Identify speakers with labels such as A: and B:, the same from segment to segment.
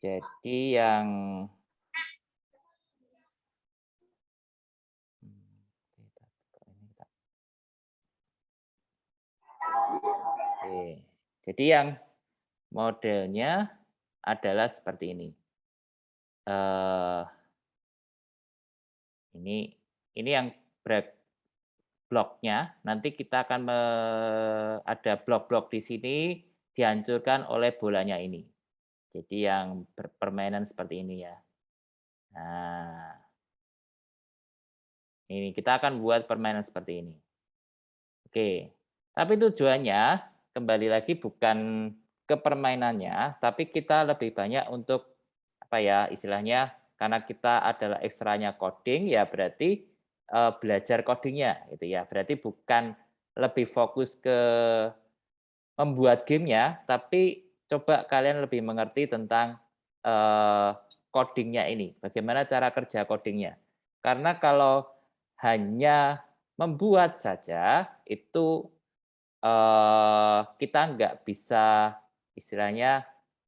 A: Jadi yang Oke. Jadi yang modelnya adalah seperti ini. Eh, ini yang break bloknya. Nanti kita akan ada blok-blok di sini dihancurkan oleh bolanya ini. Jadi yang permainan seperti ini ya. Nah, ini kita akan buat permainan seperti ini. Oke, tapi tujuannya kembali lagi bukan ke permainannya, tapi kita lebih banyak untuk apa ya istilahnya karena kita adalah ekstranya coding ya berarti belajar codingnya gitu ya. Berarti bukan lebih fokus ke membuat gamenya, tapi coba kalian lebih mengerti tentang codingnya ini, bagaimana cara kerja codingnya. Karena kalau hanya membuat saja itu kita nggak bisa istilahnya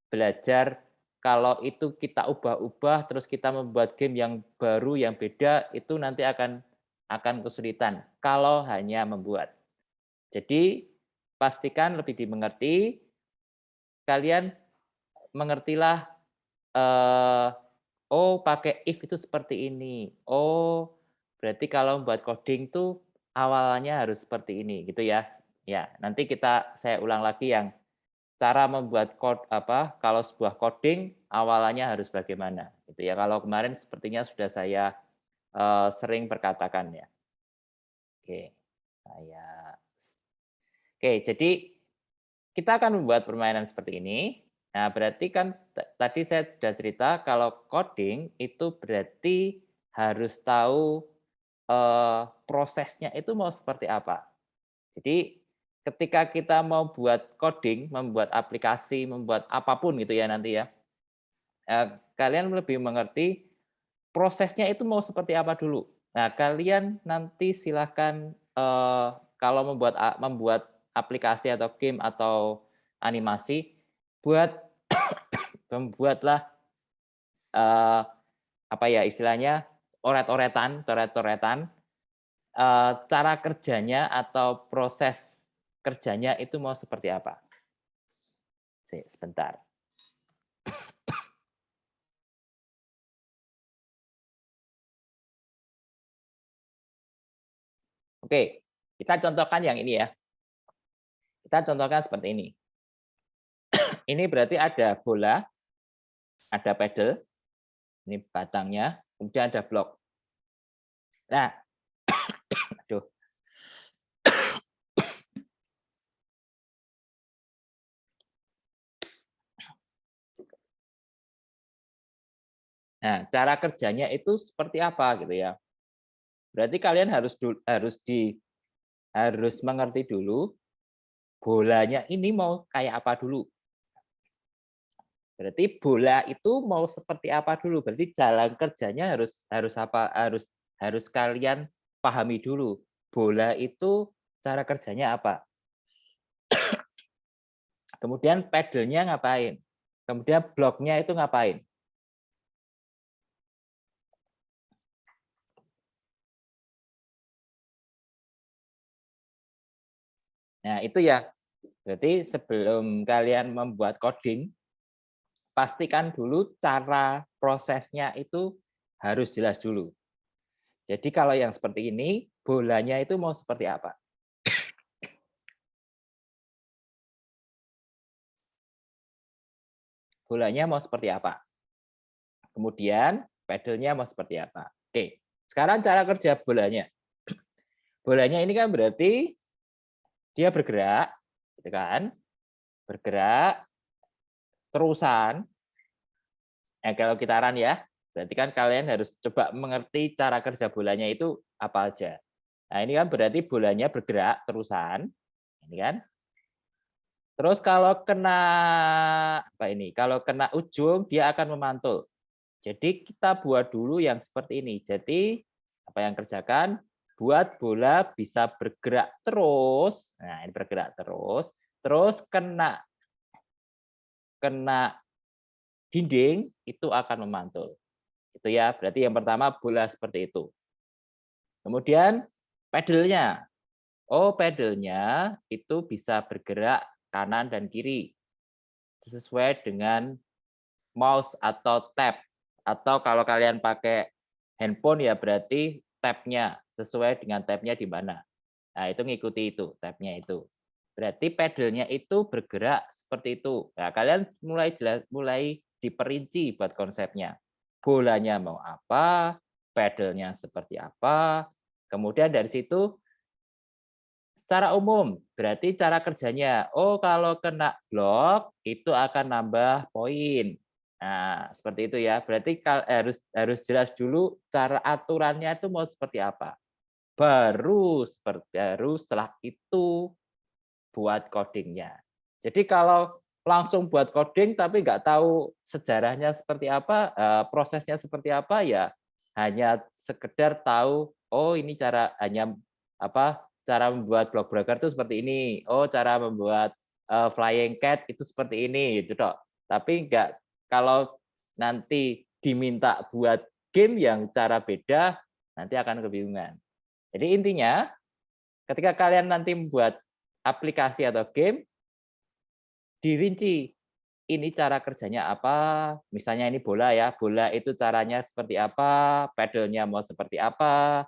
A: belajar kalau itu kita ubah-ubah terus kita membuat game yang baru yang beda itu nanti akan kesulitan kalau hanya membuat. Jadi pastikan lebih dimengerti, kalian mengertilah oh pakai if itu seperti ini. Oh, berarti kalau membuat coding tuh awalnya harus seperti ini gitu ya. Ya, nanti saya ulang lagi yang cara membuat kalau sebuah coding awalnya harus bagaimana gitu ya. Kalau kemarin sepertinya sudah saya sering berkatakan ya. Oke. Saya Oke, jadi kita akan membuat permainan seperti ini. Nah, berarti kan tadi saya sudah cerita kalau coding itu berarti harus tahu prosesnya itu mau seperti apa. Jadi ketika kita mau buat coding, membuat aplikasi, membuat apapun gitu ya nanti ya, kalian lebih mengerti prosesnya itu mau seperti apa dulu. Nah, kalian nanti silahkan kalau membuat aplikasi atau game atau animasi, buat membuatlah apa ya istilahnya coret-coretan, cara kerjanya atau proses kerjanya itu mau seperti apa. Sebentar. Oke, kita contohkan yang ini ya. Kita contohkan seperti ini. Ini berarti ada bola, ada pedal, ini batangnya, kemudian ada blok. Nah, aduh. Nah, cara kerjanya itu seperti apa gitu ya. Berarti kalian harus mengerti dulu bolanya ini mau kayak apa dulu. Berarti bola itu mau seperti apa dulu. Berarti jalan kerjanya harus apa? Harus kalian pahami dulu. Bola itu cara kerjanya apa? Kemudian pedalnya ngapain? Kemudian bloknya itu ngapain? Nah, itu ya. Berarti sebelum kalian membuat coding, pastikan dulu cara prosesnya itu harus jelas dulu. Jadi kalau yang seperti ini, bolanya itu mau seperti apa? Bolanya mau seperti apa? Kemudian pedalnya mau seperti apa? Oke, sekarang cara kerja bolanya. Bolanya ini kan berarti dia bergerak, gitu kan? Bergerak terusan. Kalau gitaran ya, berarti kan kalian harus coba mengerti cara kerja bolanya itu apa aja. Nah, ini kan berarti bolanya bergerak terusan, ini kan. Terus kalau kena apa ini? Kalau kena ujung dia akan memantul. Jadi kita buat dulu yang seperti ini. Jadi apa yang kerjakan? Buat bola bisa bergerak terus. Nah, ini bergerak terus. Terus kena kena dinding, itu akan memantul. Itu ya, berarti yang pertama bola seperti itu. Kemudian pedalnya. Oh, pedalnya itu bisa bergerak kanan dan kiri sesuai dengan mouse atau tab. Atau kalau kalian pakai handphone ya berarti tab-nya sesuai dengan tab-nya di mana. Nah, itu ngikuti itu, tab-nya itu. Berarti pedalnya itu bergerak seperti itu. Nah, kalian mulai diperinci buat konsepnya. Bolanya mau apa, pedalnya seperti apa. Kemudian dari situ secara umum, berarti cara kerjanya, oh kalau kena blok itu akan nambah poin. Nah, seperti itu ya. Berarti harus jelas dulu cara aturannya itu mau seperti apa. Baru setelah itu buat codingnya. Jadi kalau langsung buat coding tapi nggak tahu sejarahnya seperti apa, prosesnya seperti apa, ya hanya sekedar tahu, oh ini hanya cara membuat block breaker itu seperti ini, oh cara membuat flying cat itu seperti ini, gitu dok. Tapi nggak, kalau nanti diminta buat game yang cara beda, nanti akan kebingungan. Jadi intinya, ketika kalian nanti membuat aplikasi atau game, dirinci, ini cara kerjanya apa, misalnya ini bola ya, bola itu caranya seperti apa, pedalnya mau seperti apa,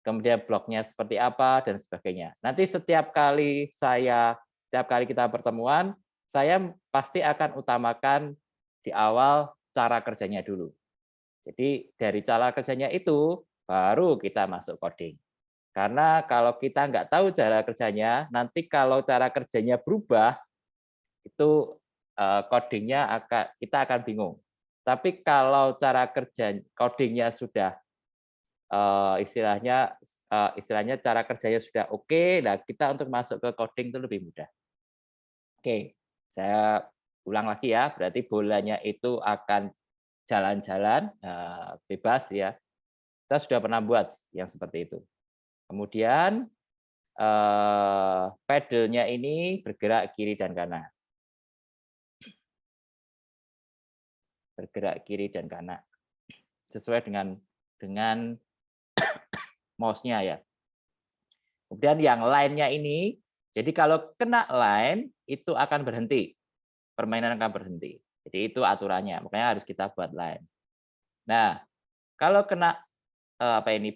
A: kemudian bloknya seperti apa, dan sebagainya. Nanti setiap kali kita pertemuan, saya pasti akan utamakan di awal cara kerjanya dulu. Jadi dari cara kerjanya itu, baru kita masuk coding. Karena kalau kita nggak tahu cara kerjanya, nanti kalau cara kerjanya berubah, itu codingnya kita akan bingung. Tapi kalau cara kerja codingnya sudah istilahnya cara kerjanya sudah oke, nah kita untuk masuk ke coding itu lebih mudah. Oke, saya ulang lagi ya, berarti bolanya itu akan jalan-jalan bebas ya. Kita sudah pernah buat yang seperti itu. Kemudian pedalnya ini bergerak kiri dan kanan. Bergerak kiri dan kanan. Sesuai dengan mouse-nya ya. Kemudian yang line-nya ini, jadi kalau kena line itu akan berhenti. Permainan akan berhenti. Jadi itu aturannya, makanya harus kita buat line. Nah, kalau kena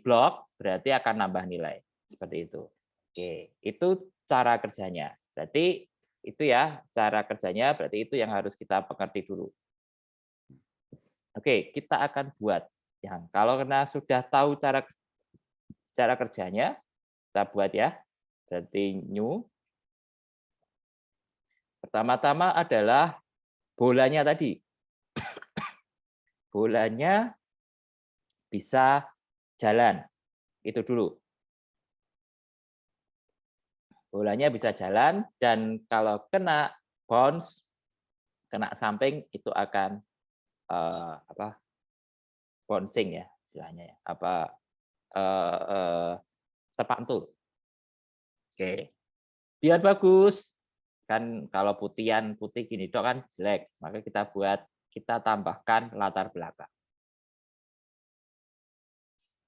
A: blok, berarti akan nambah nilai. Seperti itu. Oke, itu cara kerjanya. Berarti itu ya, cara kerjanya berarti itu yang harus kita mengerti dulu. Oke, kita akan buat yang kalau kena sudah tahu cara kerjanya, kita buat ya. Berarti new. Pertama-tama adalah bolanya tadi. Bolanya bisa jalan. Itu dulu. Bolanya bisa jalan dan kalau kena bounce, kena samping itu akan bouncing ya istilahnya ya. Eh, eh, terpantul. Oke. Biar bagus, kan kalau putih gini dok kan jelek, maka kita tambahkan latar belakang.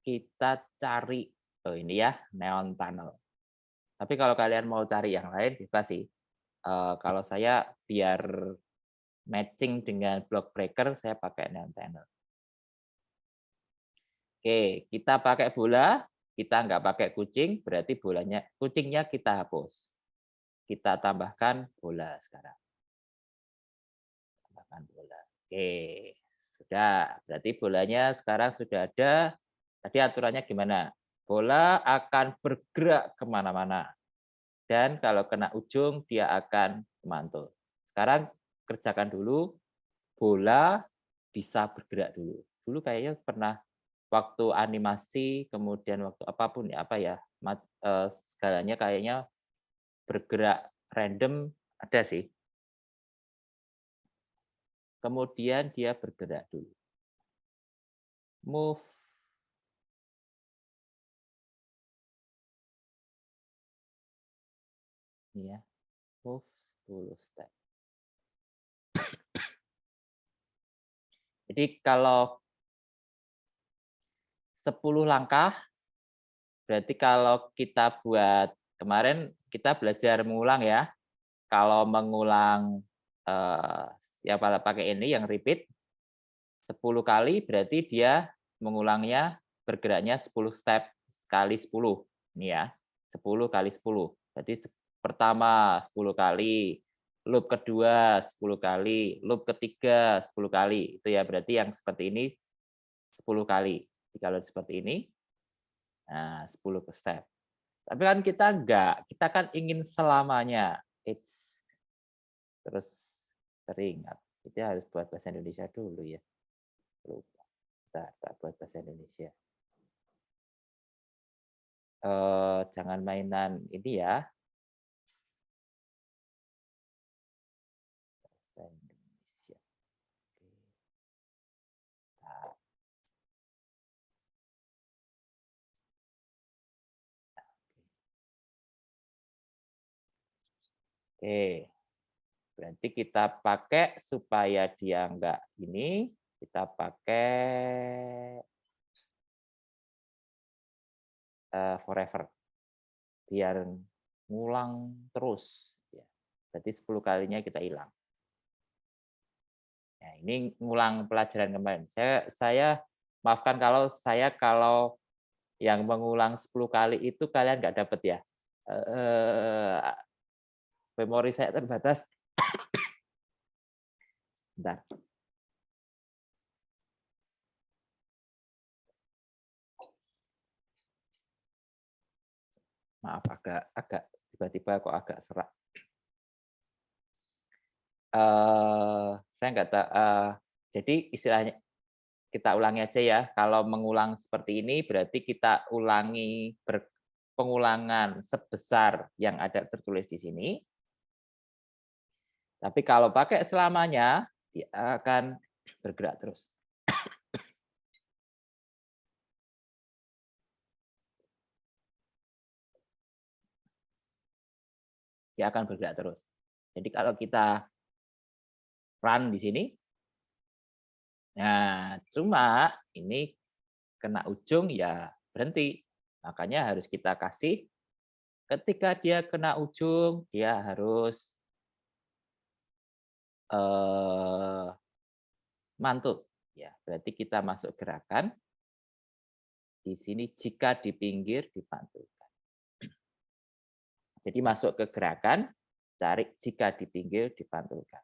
A: Kita cari, oh ini ya, neon tunnel. Tapi kalau kalian mau cari yang lain bebas sih. Kalau saya biar matching dengan block breaker, saya pakai neon tunnel. Oke, kita pakai bola, kita nggak pakai kucing, berarti kucingnya kita hapus. Kita tambahkan bola sekarang. Tambahkan bola. Oke, sudah. Berarti bolanya sekarang sudah ada. Tadi aturannya gimana? Bola akan bergerak kemana-mana. Dan kalau kena ujung, dia akan memantul. Sekarang kerjakan dulu, bola bisa bergerak dulu. Dulu kayaknya pernah waktu animasi, kemudian waktu apapun ya, segalanya kayaknya bergerak random ada sih. Kemudian dia bergerak dulu. Move. Ini ya. Move 10 step. Jadi kalau 10 langkah, berarti kalau kita buat kemarin kita belajar mengulang ya. Kalau mengulang, ya pakai ini yang repeat 10 kali berarti dia mengulangnya bergeraknya 10 step kali 10. Ini ya, 10 kali 10. Berarti pertama 10 kali, loop kedua 10 kali, loop ketiga 10 kali. Itu ya berarti yang seperti ini 10 kali. Jadi kalau seperti ini, nah 10 ke step. Tapi kan kita enggak, kita kan ingin selamanya. Terus teringat, kita harus buat bahasa Indonesia dulu ya. Lupa. Tak buat bahasa Indonesia. Jangan mainan ini ya. Bahasa Indonesia. Nah, oke, berarti kita pakai supaya dia enggak ini, kita pakai forever. Biar ngulang terus. Ya. Berarti 10 kalinya kita hilang. Nah, ini ngulang pelajaran kemarin. Saya maafkan kalau yang mengulang 10 kali itu kalian nggak dapat ya. Memori saya terbatas. Bentar. Maaf agak tiba-tiba kok agak serak. Saya nggak tahu. Jadi istilahnya kita ulangi aja ya. Kalau mengulang seperti ini berarti kita ulangi pengulangan sebesar yang ada tertulis di sini. Tapi kalau pakai selamanya, dia akan bergerak terus. Dia akan bergerak terus. Jadi kalau kita run di sini, nah cuma ini kena ujung ya berhenti. Makanya harus kita kasih ketika dia kena ujung, dia harus mantul. Ya, berarti kita masuk gerakan. Di sini jika di pinggir dipantulkan. Jadi masuk ke gerakan, cari jika di pinggir dipantulkan.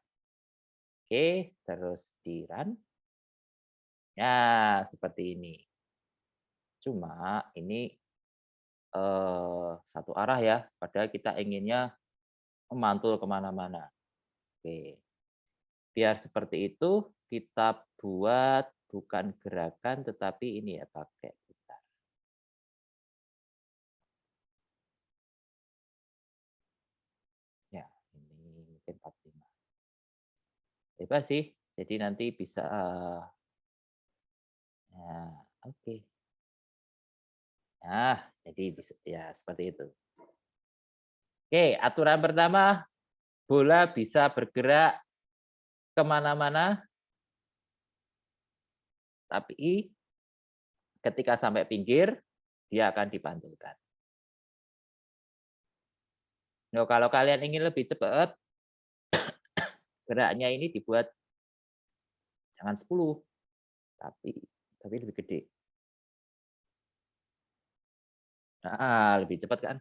A: Oke, terus di run. Ya, seperti ini. Cuma ini satu arah ya, padahal kita inginnya memantul kemana-mana. Oke, biar seperti itu kita buat bukan gerakan tetapi ini ya pakai gitar. Ya, ini mungkin 45. Bebas sih, jadi nanti bisa nah, oke. Nah, jadi bisa ya seperti itu. Oke, aturan pertama, bola bisa bergerak kemana-mana, tapi ketika sampai pinggir, dia akan dipantulkan. Nah, kalau kalian ingin lebih cepat, geraknya ini dibuat jangan 10, tapi lebih gede. Lebih cepat kan?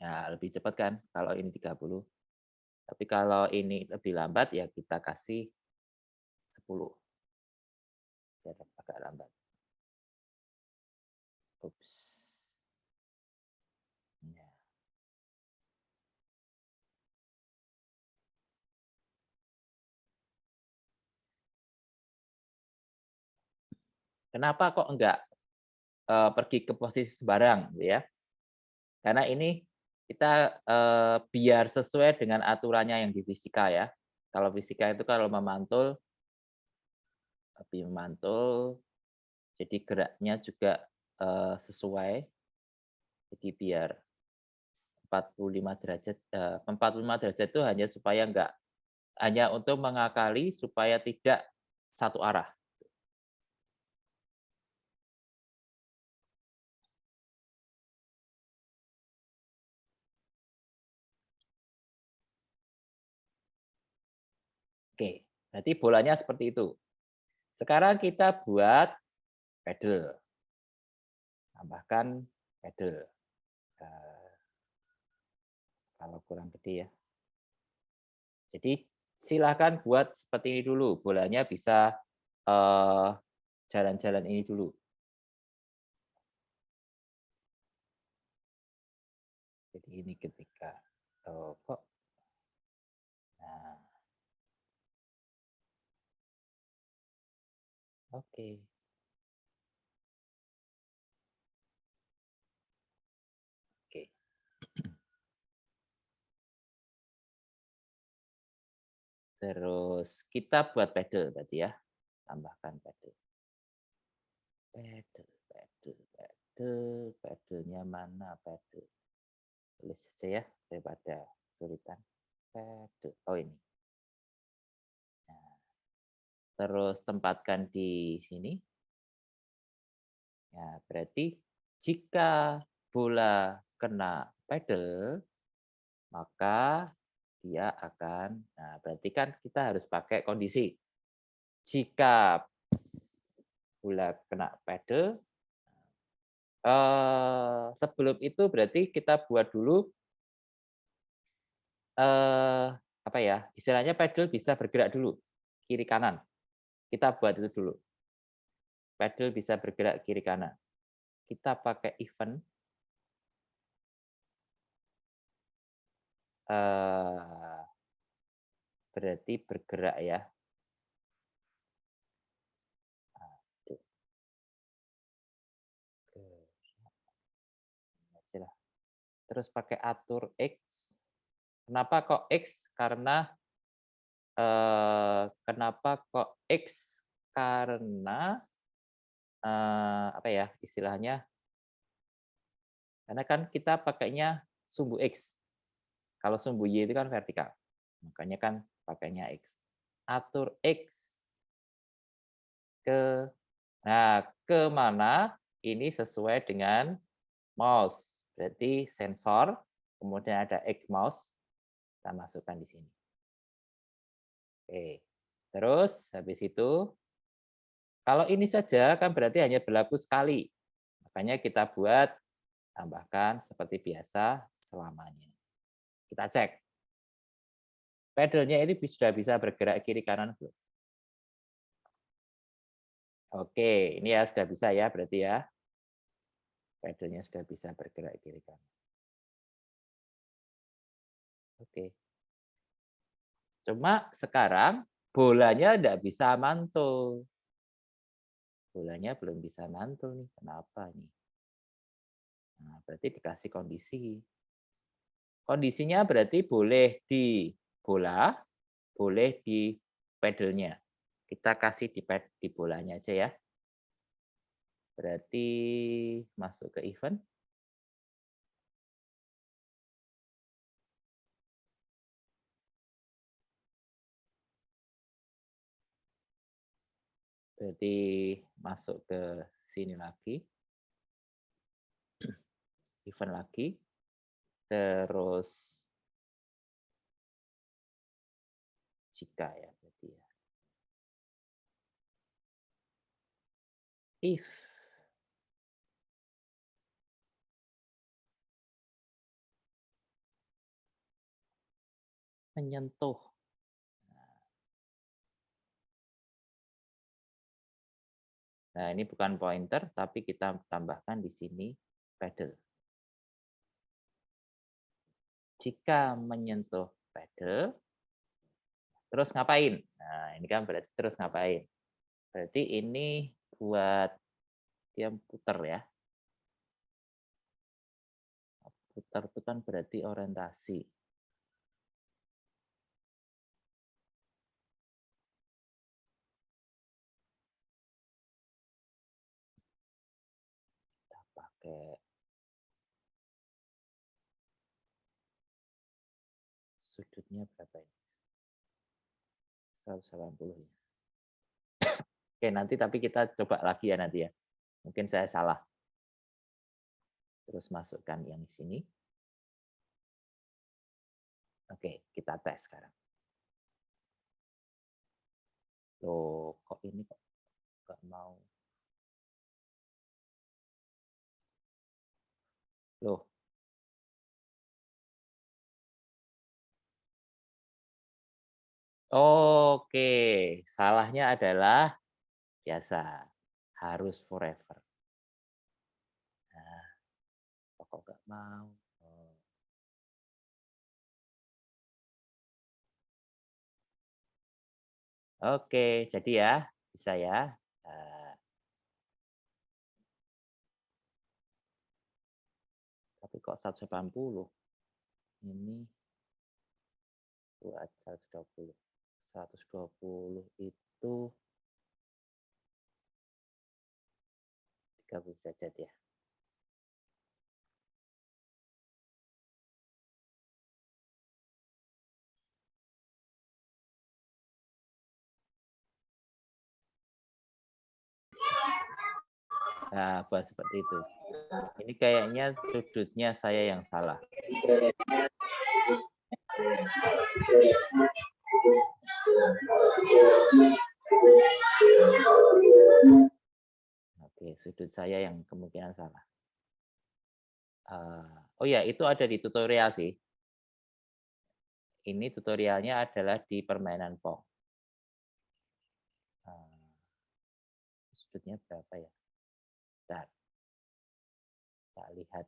A: Ya, lebih cepat kan kalau ini 30. Tapi kalau ini lebih lambat ya kita kasih 10. Biar agak lambat. Ups. Ya. Kenapa kok enggak pergi ke posisi sembarang gitu ya? Karena ini kita biar sesuai dengan aturannya yang di fisika ya. Kalau fisika itu kalau memantul lebih memantul, jadi geraknya juga sesuai. Jadi biar 45 derajat, 45 derajat itu hanya supaya hanya untuk mengakali supaya tidak satu arah. Oke, berarti bolanya seperti itu. Sekarang kita buat pedal, tambahkan pedal, kalau kurang gede ya. Jadi silakan buat seperti ini dulu, bolanya bisa, jalan-jalan ini dulu. Jadi ini ketika, kok nah, oke, oke. Terus kita buat pedal berarti ya, tambahkan pedal. Pedal pedal pedal, pedalnya mana pedal? Tulis saja ya, daripada kesulitan. Pedal, oh ini. Nah, terus tempatkan di sini. Ya, berarti jika bola kena pedal, maka dia akan, nah berarti kan kita harus pakai kondisi. Jika bola kena pedal, sebelum itu berarti kita buat dulu, apa ya, istilahnya pedal bisa bergerak dulu, kiri kanan. Kita buat itu dulu. Pedal bisa bergerak kiri kanan. Kita pakai event, berarti bergerak ya. Aduh, ajalah. Terus pakai atur X. Kenapa kok X? Kenapa kok X? Karena, apa ya istilahnya, karena kan kita pakainya sumbu X. Kalau sumbu Y itu kan vertikal. Makanya kan pakainya X. Atur X ke, nah ke mana? Ini sesuai dengan mouse. Berarti sensor, kemudian ada X mouse, kita masukkan di sini. Oke. Terus habis itu, kalau ini saja kan berarti hanya berlaku sekali. Makanya kita buat, tambahkan seperti biasa selamanya. Kita cek. Pedalnya ini sudah bisa bergerak kiri kanan belum? Oke, ini ya sudah bisa ya berarti ya. Pedalnya sudah bisa bergerak kiri kanan. Oke. Cuma sekarang bolanya tidak bisa mantul. Bolanya belum bisa mantul nih. Kenapa nih? Nah, berarti dikasih kondisi. Kondisinya berarti boleh di bola, boleh di pedalnya. Kita kasih di bolanya aja ya. Berarti masuk ke event. Berarti masuk ke sini lagi. Event lagi. Terus jika ya berarti ya. If menyentuh. Nah, ini bukan pointer, tapi kita tambahkan di sini pedal. Jika menyentuh pedal, terus ngapain? Nah, ini kan berarti terus ngapain? Berarti ini buat dia putar ya. Putar itu kan berarti orientasi. Kita pakai Sudutnya berapa ini? 180 ya. Oke, nanti tapi kita coba lagi ya nanti ya. Mungkin saya salah. Terus masukkan yang di sini. Oke, kita tes sekarang. Loh, kok ini kok nggak mau? Loh, oke. Salahnya adalah biasa, harus forever. Nah, kok nggak mau? Oh, oke, jadi ya, bisa ya. Nah, tapi kok 180? Ini buat 120. 120 itu 30 derajat ya. Nah, buat seperti itu. Ini kayaknya sudutnya saya yang salah. Oke, sudut saya yang kemungkinan salah. Oh ya, itu ada di tutorial sih. Ini tutorialnya adalah di permainan Pong. Sudutnya berapa ya? Bentar, tak lihat.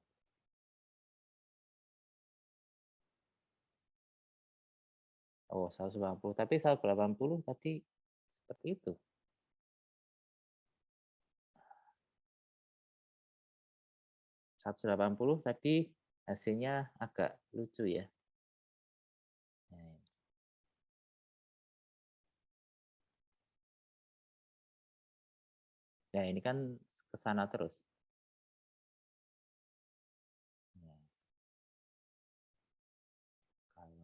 A: Oh, 180. Tapi 180 tadi seperti itu. 180 tadi hasilnya agak lucu ya. Nah, ya ini kan ke sana terus. Nah, kalau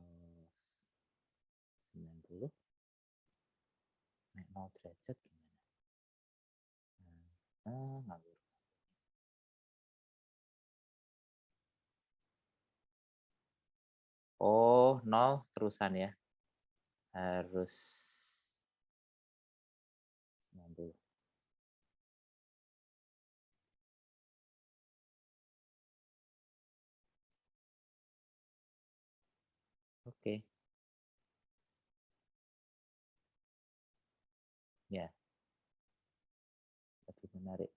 A: 90 naik 0 derajat gimana? Ngawur. Oh, 0 terusan ya. Harus 90. Oke, ya, lebih menarik.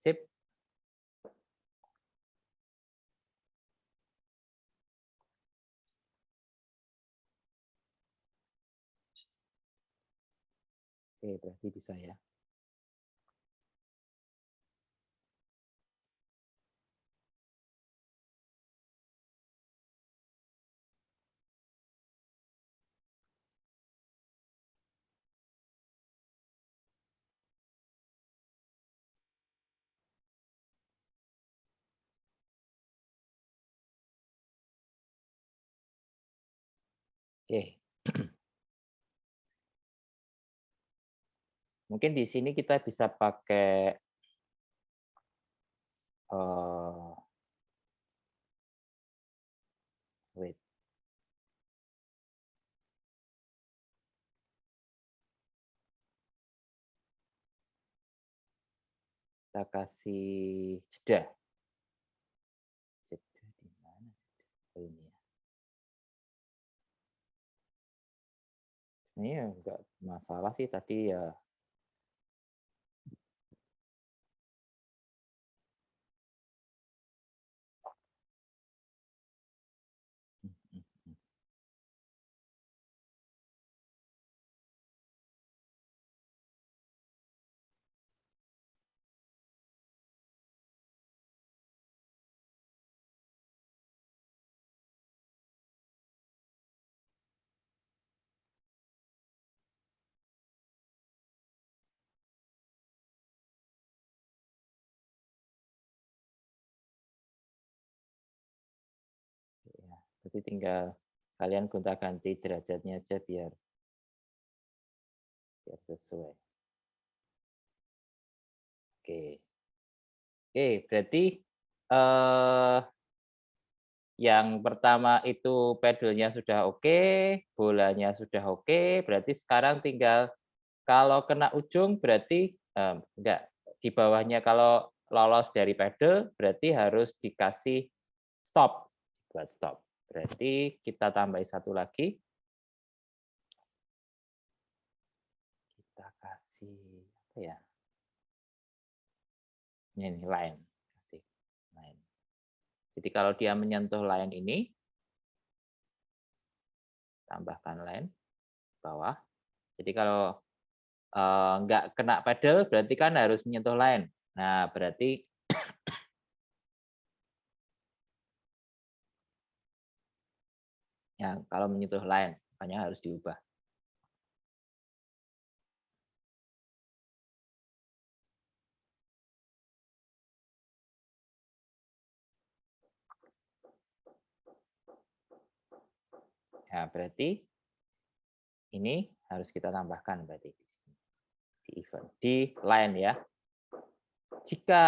A: Sip. Oke, berarti bisa ya. Oke. Mungkin di sini kita bisa pakai uh, wait, kita kasih jeda. Jeda di mana? Oh, ini ya. Ini ya enggak masalah sih tadi ya. Ya, jadi tinggal Kalian gonta-ganti derajatnya aja biar sesuai. Oke. Oke, berarti, eee, yang pertama itu pedalnya sudah oke, bolanya sudah oke, berarti sekarang tinggal kalau kena ujung berarti enggak, di bawahnya kalau lolos dari pedal berarti harus dikasih stop, buat stop. Berarti kita tambahin satu lagi, kita kasih apa ya, ini nih line, kasih line. Jadi kalau dia menyentuh line ini, tambahkan line bawah. Jadi kalau, nggak kena pedal berarti kan harus menyentuh line. Nah, berarti ya kalau menyentuh line, makanya harus diubah. Ya, berarti ini harus kita tambahkan berarti di sini, di event, di line ya. Jika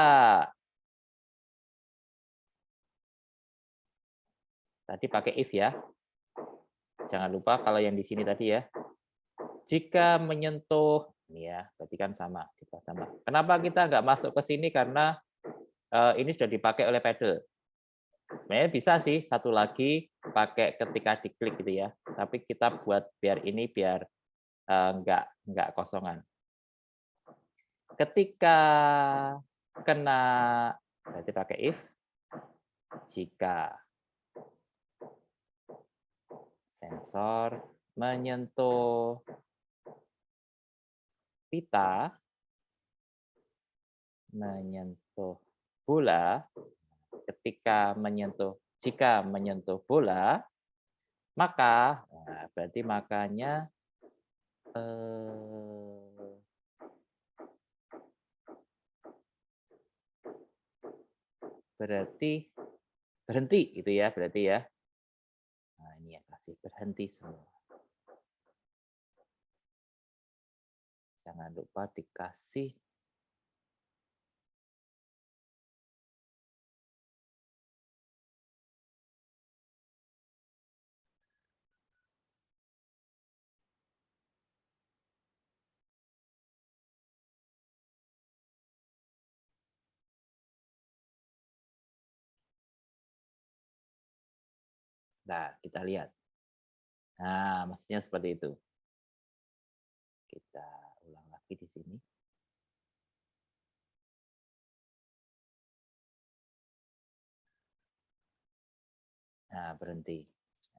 A: tadi pakai if ya, jangan lupa kalau yang di sini tadi ya. Jika menyentuh ini ya, berarti kan sama, kita sama. Kenapa kita nggak masuk ke sini karena ini sudah dipakai oleh pedal. Sebenarnya bisa sih satu lagi pakai ketika diklik gitu ya. Tapi kita buat biar ini biar nggak kosongan. Ketika kena berarti pakai if, jika sensor menyentuh pita, menyentuh bola, jika menyentuh bola, maka nah berarti makanya, eee, berarti berhenti gitu ya, berarti ya. Nah ini ya, kasih berhenti semua. Jangan lupa dikasih nah kita lihat. Nah, maksudnya seperti itu. Kita ulang lagi di sini. Nah, berhenti.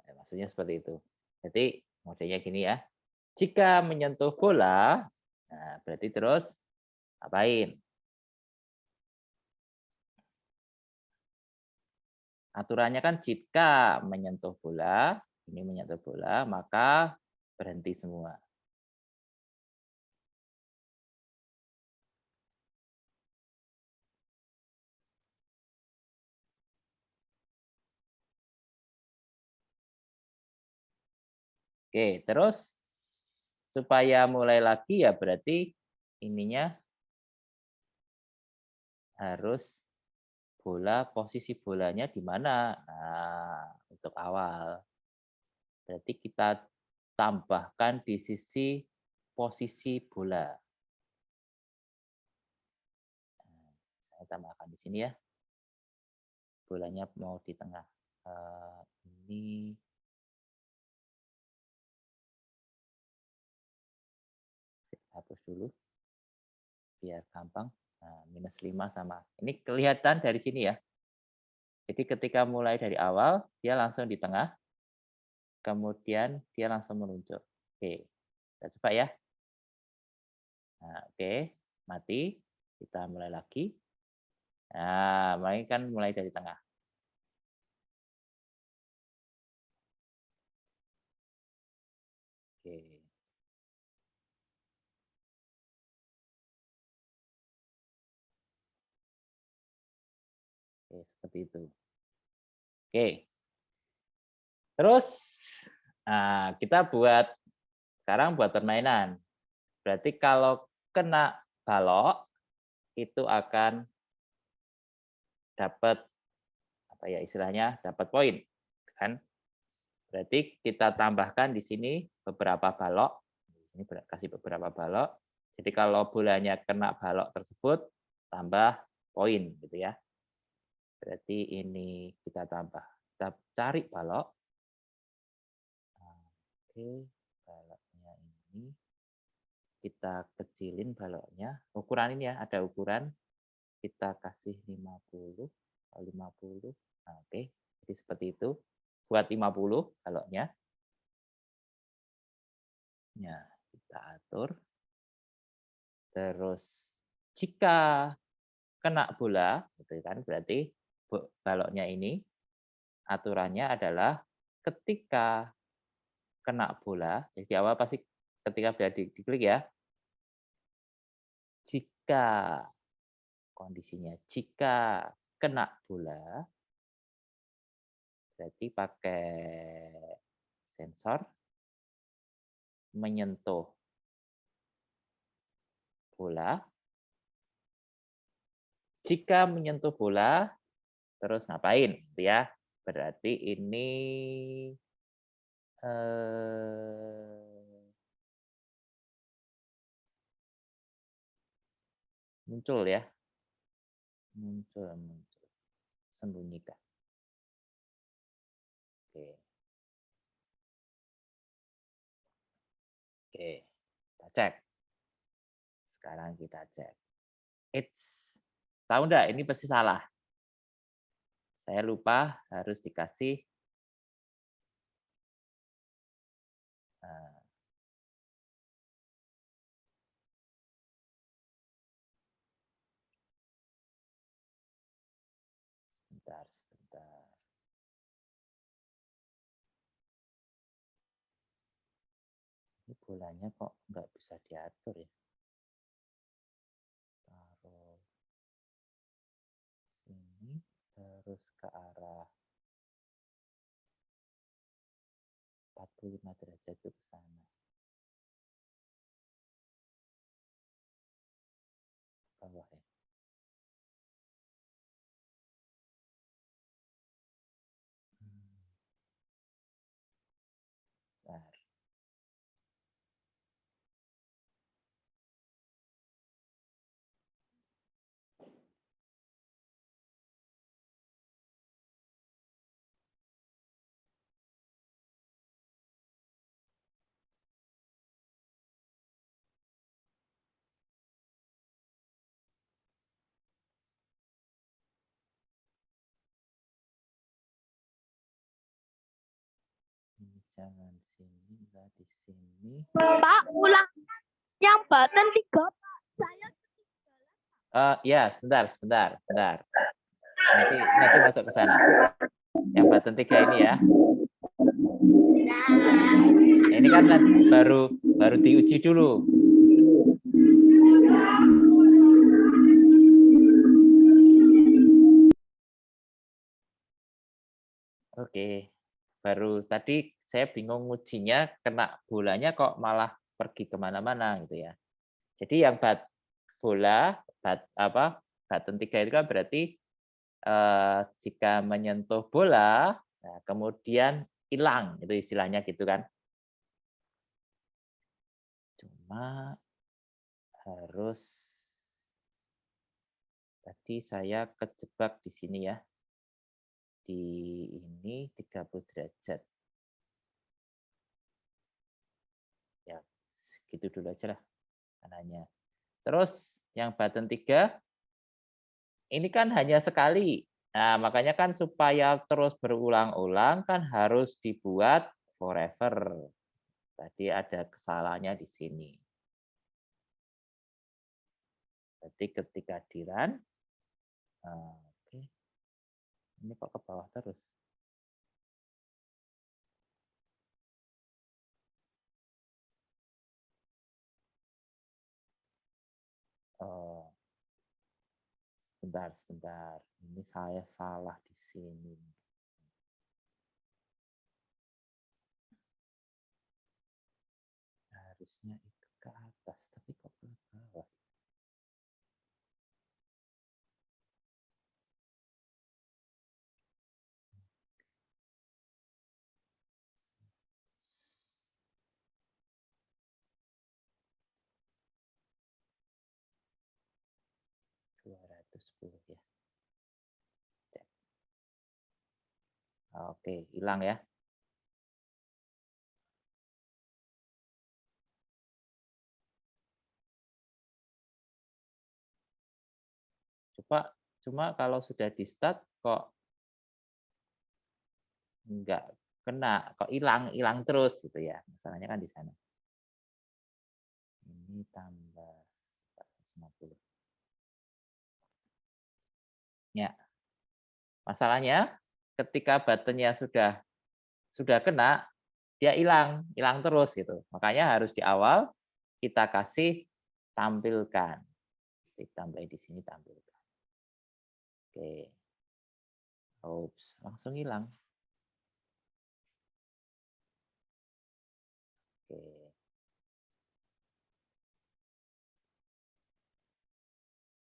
A: Nah, maksudnya seperti itu. Jadi modelnya gini ya. Jika menyentuh bola, nah berarti terus ngapain? Aturannya kan jika menyentuh bola, ini menyentuh bola, maka berhenti semua. Oke, terus supaya mulai lagi ya berarti ininya harus posisi bolanya di mana? Nah, untuk awal. Berarti kita tambahkan di sisi posisi bola. Nah, saya tambahkan di sini ya, bolanya mau di tengah. Ini hapus dulu biar gampang. Nah, -5 sama ini kelihatan dari sini ya. Jadi ketika mulai dari awal, dia langsung di tengah, kemudian dia langsung meluncur. Oke, kita coba ya. Nah, oke, mati. Kita mulai lagi. Nah, main kan mulai dari tengah. Oke, oke seperti itu. Oke, terus Nah, kita sekarang buat permainan. Berarti kalau kena balok, itu akan dapat, apa ya istilahnya, dapat poin, kan. Berarti kita tambahkan di sini beberapa balok, ini kasih beberapa balok. Jadi kalau bolanya kena balok tersebut, tambah poin, gitu ya. Berarti ini kita tambah, kita cari balok. Oke, baloknya ini kita kecilin baloknya. Ukuran ini ya, ada ukuran. Kita kasih 50, 50. Nah, oke, jadi seperti itu. Buat 50 baloknya. Ya, kita atur. Terus jika kena bola, gitu kan, berarti baloknya ini aturannya adalah ketika kena bola, jadi di awal pasti ketika sudah diklik ya, jika kondisinya jika kena bola, berarti pakai sensor menyentuh bola. Jika menyentuh bola, terus ngapain? Gitu ya. Berarti ini muncul ya, muncul. Sembunyikan. Oke. Oke, kita cek. Sekarang kita cek. Eits, tahu nggak ini pasti salah. Saya lupa harus dikasih sebentar. Ini bolanya kok nggak bisa diatur ya. Taruh sini, terus ke arah 45 derajat itu ke sana. Bawah ya. Bentar. Ini jangan sini, enggak di sini.
B: Pak, ulang yang button 3, Pak. Saya
A: Ya, sebentar. Nanti masuk ke sana. Yang button 3 ini ya. Ini kan baru diuji dulu. Oke. Baru tadi saya bingung ngujinya kena bolanya kok malah pergi kemana-mana gitu ya. Jadi yang bola button 3 itu kan berarti jika menyentuh bola, nah kemudian hilang, itu istilahnya gitu kan. Cuma harus tadi saya kejebak di sini ya. Di ini 30 derajat. Ya, gitu dulu aja lah kanannya. Terus yang button 3 ini kan hanya sekali. Nah, makanya kan supaya terus berulang-ulang kan harus dibuat forever. Tadi ada kesalahannya di sini. Berarti ketika di-run, oke. Ini kok ke bawah terus? Oh, sebentar. Ini saya salah di sini. harusnya itu ke atas, tapi kok ke bawah? Dua ratus sepuluh ya. Cek. Oke, hilang ya. Cuma kalau sudah di start kok nggak kena, kok hilang terus gitu ya. Masalahnya kan di sana. Ini tambah 450. Ya, masalahnya ketika buttonnya sudah kena, dia hilang terus gitu. Makanya harus di awal kita kasih tampilkan. Ditambah di sini tampilkan. Oke. Oops, langsung hilang. Oke.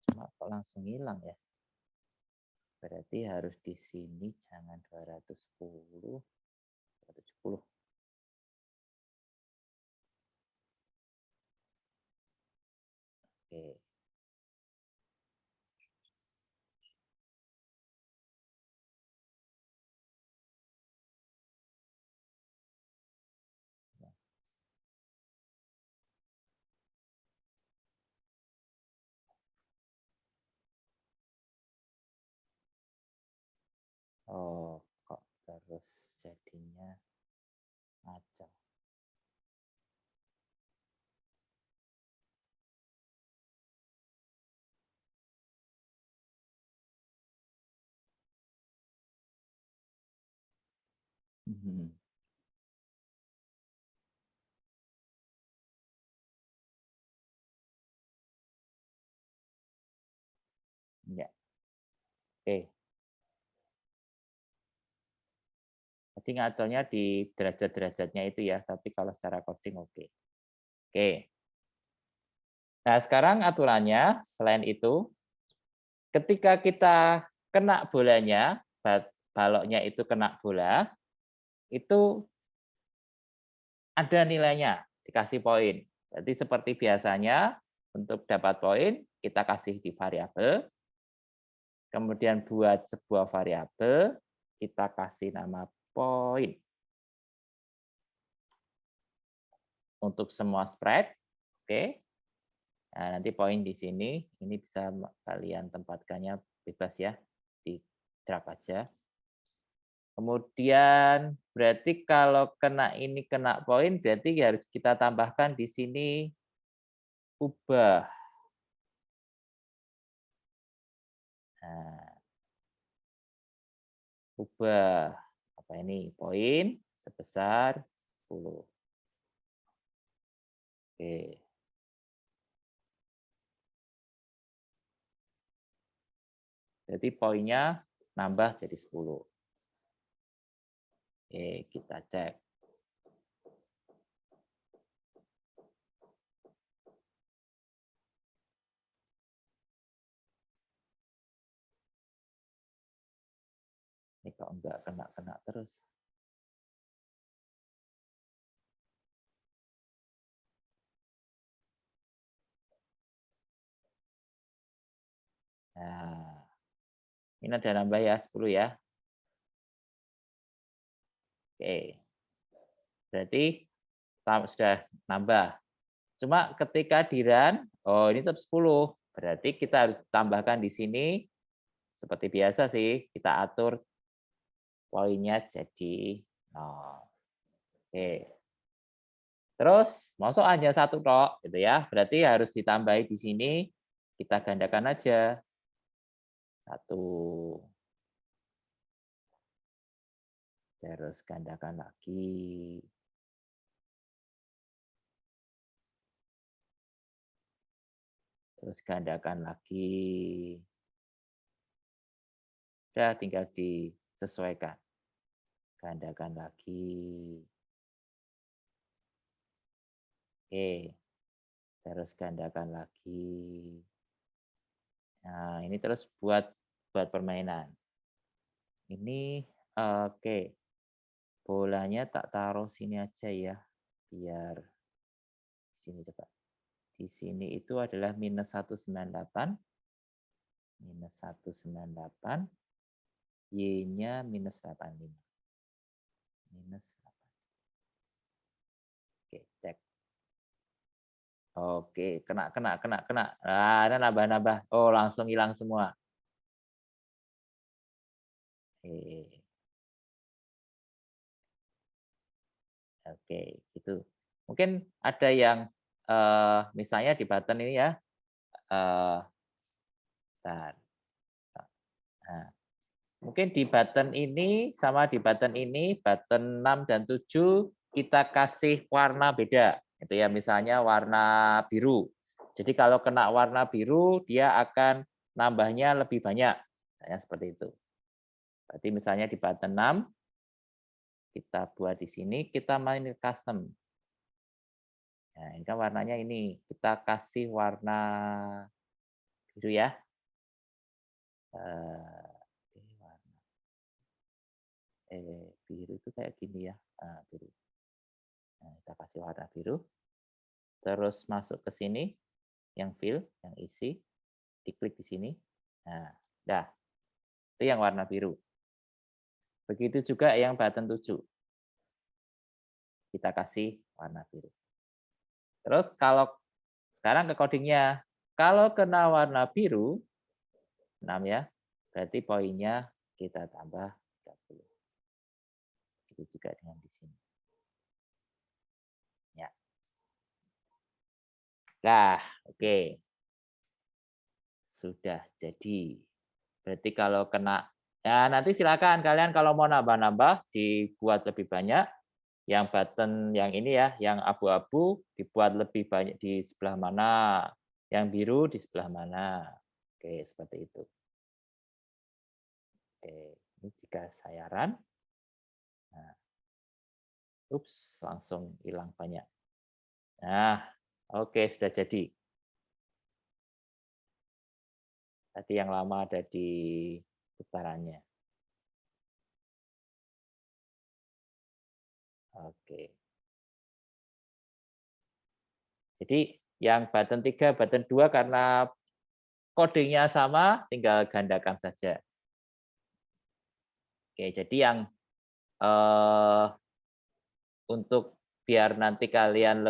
A: Cuma kok langsung hilang ya? Berarti harus di sini jangan 210, 270. Oke. Oh, kok terus jadinya ngaco. Mhm. Ya, oke. Jadi ngaconya di derajat-derajatnya itu ya, tapi kalau secara coding oke. Oke. Nah, sekarang aturannya selain itu, ketika kita kena bolanya, baloknya itu kena bola, itu ada nilainya, dikasih poin. Jadi seperti biasanya, untuk dapat poin, kita kasih di variabel, kemudian buat sebuah variabel, kita kasih nama poin. Untuk semua spread, oke. Nah, nanti poin di sini, ini bisa kalian tempatkannya bebas ya, di drag aja. Kemudian berarti kalau kena ini kena poin, berarti harus kita tambahkan di sini ubah. Nah, ubah apa ini poin sebesar 10. Oke. Jadi poinnya nambah jadi 10. Oke, kita cek. Ini kok enggak kena-kena terus. Nah, ini ada nambah ya 10 ya. Oke. Berarti sudah nambah. Cuma ketika di run, oh ini tetap 10. Berarti kita harus tambahkan di sini seperti biasa sih, kita atur poinnya jadi 0. Oke. Terus masuk hanya satu tok gitu ya. Berarti harus ditambahi di sini, kita gandakan aja. 1. Terus gandakan lagi. Terus gandakan lagi. Udah tinggal disesuaikan. Gandakan lagi. Oke, terus gandakan lagi. Nah, ini terus buat permainan. Ini oke, bolanya tak taruh sini aja ya, biar sini coba. Di sini itu adalah -198, -198, Y-nya -85, -8. Oke, cek. Oke, kena kena kena kena. Nah, ada nambah-nambah. Oh, langsung hilang semua. Oke. Oke, gitu. Mungkin ada yang, misalnya di button ini ya, eee, bentar. Nah, mungkin di button ini sama di button ini, button 6 dan 7 kita kasih warna beda, gitu ya, misalnya warna biru. Jadi kalau kena warna biru, dia akan nambahnya lebih banyak, misalnya seperti itu. Berarti misalnya di button 6, kita buat di sini, kita main custom. Nah, ini kan warnanya ini, kita kasih warna biru ya. Ini warna biru itu kayak gini ya, biru. Nah, kita kasih warna biru, terus masuk ke sini, yang fill, yang isi, diklik di sini. Nah, dah, itu yang warna biru. Begitu juga yang button 7, kita kasih warna biru. Terus kalau sekarang ke codingnya, kalau kena warna biru, 6 ya, berarti poinnya kita tambah 30. Itu juga dengan di sini. Ya. Nah, oke. Sudah jadi. Berarti kalau kena, ya nanti silakan kalian kalau mau nambah-nambah dibuat lebih banyak. Yang button yang ini ya, yang abu-abu dibuat lebih banyak di sebelah mana, yang biru di sebelah mana. Oke, seperti itu. Oke, ini jika saya run. Nah, ups, langsung hilang banyak. Nah, oke sudah jadi. Tadi yang lama ada di putarannya. Oke. Jadi yang button 3, button 2 karena kodenya sama, tinggal gandakan saja. Oke, jadi yang untuk biar nanti kalian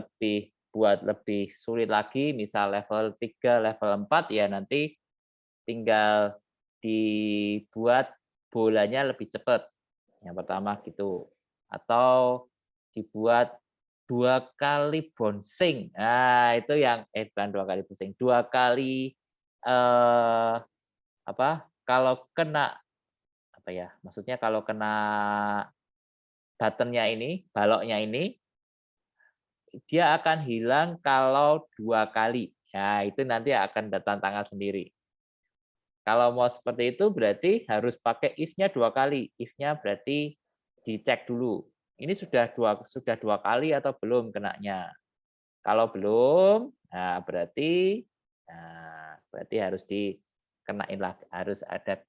A: buat lebih sulit lagi, misal level 3, level 4, ya nanti tinggal dibuat bolanya lebih cepat. Yang pertama gitu. Atau dibuat 2 kali bouncing. Nah, itu yang bukan 2 kali bouncing, 2 kali kalau kena maksudnya kalau kena button-nya ini, baloknya ini, dia akan hilang kalau 2 kali. Nah, itu nanti akan ada tantangan sendiri. Kalau mau seperti itu berarti harus pakai if-nya 2 kali. If-nya berarti dicek dulu. Ini sudah dua kali atau belum kenanya. Kalau belum, berarti harus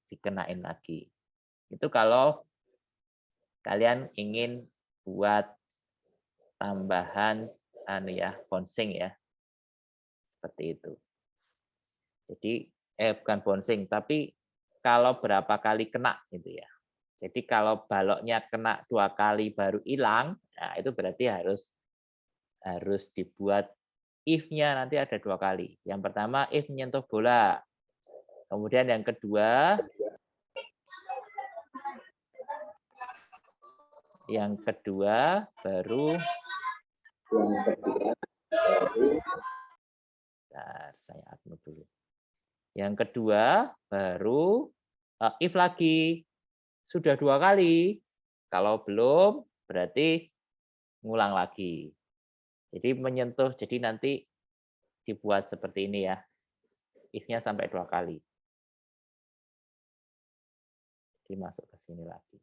A: dikenain lagi. Itu kalau kalian ingin buat tambahan bouncing ya. Seperti itu. Jadi bukan bouncing, tapi kalau berapa kali kena gitu ya. Jadi kalau baloknya kena 2 kali baru hilang, nah itu berarti harus dibuat if-nya nanti ada 2 kali. Yang pertama if menyentuh bola. Kemudian yang kedua baru saya upload dulu. Yang kedua baru if lagi. Sudah 2 kali. Kalau belum berarti ngulang lagi. Jadi menyentuh, jadi nanti dibuat seperti ini ya. If-nya sampai 2 kali. Jadi masuk ke sini lagi.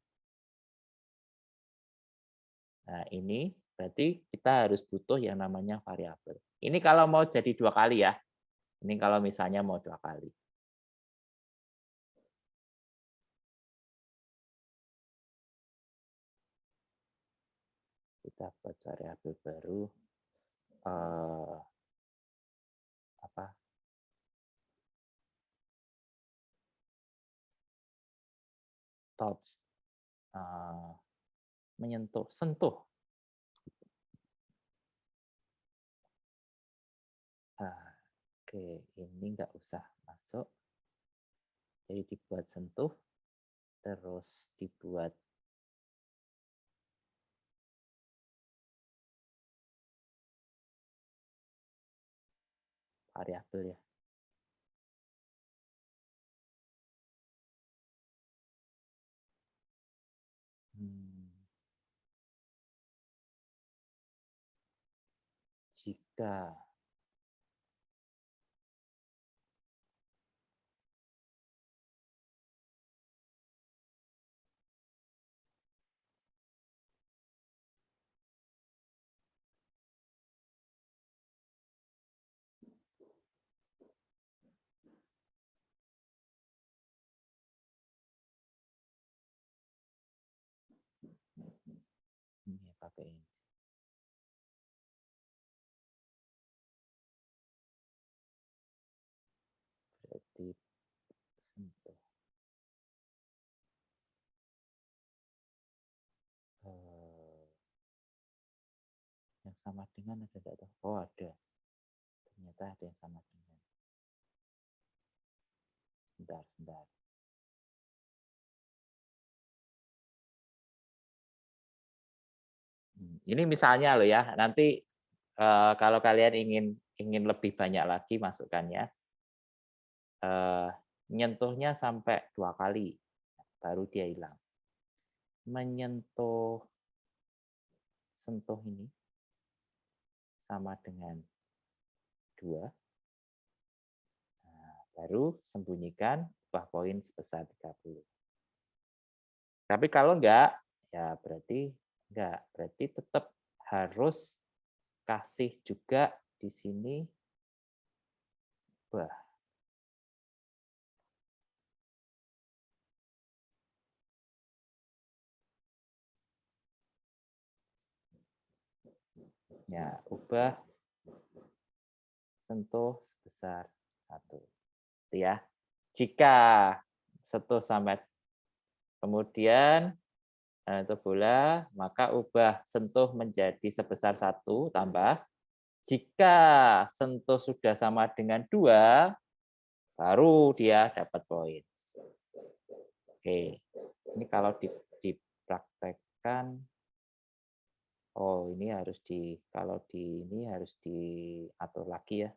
A: Nah, ini berarti kita harus butuh yang namanya variabel. Ini kalau mau jadi 2 kali ya. Ini kalau misalnya mau 2 kali. Kita buat variabel baru. Apa? Touch. Menyentuh, sentuh. Oke, ini nggak usah masuk. Jadi dibuat sentuh, terus dibuat variabel ya. Jika ini pakai ini. Berarti sentuh. Yang sama dengan ada nggak tuh? Oh ada. Ternyata ada yang sama dengan. Sebentar. Ini misalnya loh ya, nanti kalau kalian ingin lebih banyak lagi masukannya, nyentuhnya sampai 2 kali, baru dia hilang. Menyentuh sentuh ini sama dengan 2. Nah, baru sembunyikan ubah poin sebesar 30. Tapi kalau enggak, ya berarti enggak. Berarti tetap harus kasih juga di sini ubah. Ya, ubah sentuh sebesar 1. Itu ya. Jika sentuh sampai kemudian itu bola, maka ubah sentuh menjadi sebesar 1 tambah. Jika sentuh sudah sama dengan 2, baru dia dapat poin. Oke, ini kalau dipraktekkan, oh ini harus kalau ini harus diatur lagi ya.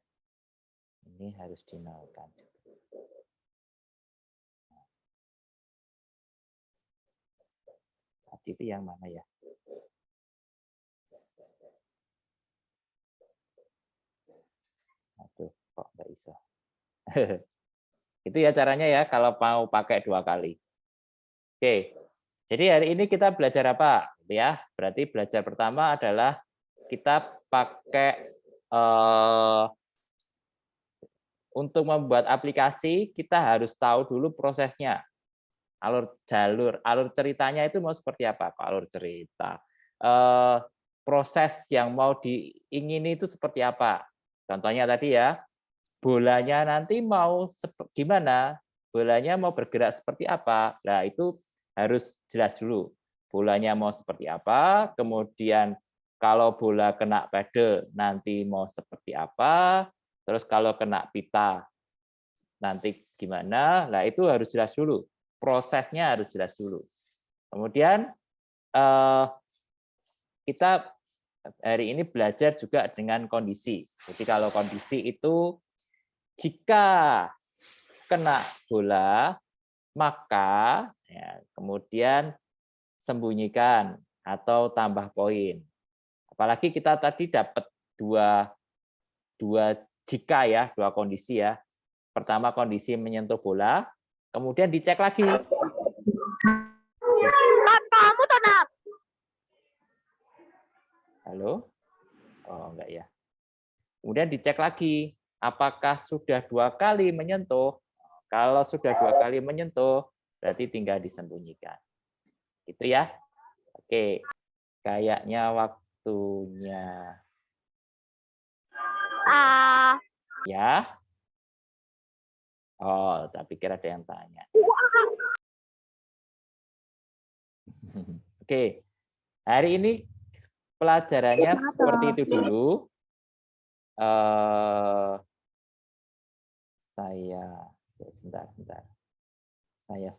A: Ini harus dinolkan. Tadi itu yang mana ya? Aduh, kok nggak bisa. Itu ya caranya ya kalau mau pakai 2 kali. Oke, jadi hari ini kita belajar apa? Ya, berarti belajar pertama adalah kita pakai untuk membuat aplikasi kita harus tahu dulu prosesnya. Alur ceritanya itu mau seperti apa? Alur cerita. Proses yang mau diingini itu seperti apa? Contohnya tadi ya, bolanya nanti mau gimana? Bolanya mau bergerak seperti apa? Nah, itu harus jelas dulu. Bolanya mau seperti apa, kemudian kalau bola kena pedal nanti mau seperti apa, terus kalau kena pita nanti gimana? Nah, itu harus jelas dulu. Prosesnya harus jelas dulu. Kemudian kita hari ini belajar juga dengan kondisi. Jadi kalau kondisi itu jika kena bola, maka ya, kemudian sembunyikan atau tambah poin. Apalagi kita tadi dapat dua jika ya, 2 kondisi ya. Pertama kondisi menyentuh bola, kemudian dicek lagi.
B: Kamu tenang.
A: Halo? Oh, enggak ya. Kemudian dicek lagi, apakah sudah 2 kali menyentuh? Kalau sudah 2 kali menyentuh, berarti tinggal disembunyikan. Gitu ya. Oke, kayaknya waktunya
B: Ah,
A: ya. Oh, tak pikir ada yang tanya. Oke, hari ini pelajarannya seperti itu dulu. Eh, saya sebentar. Saya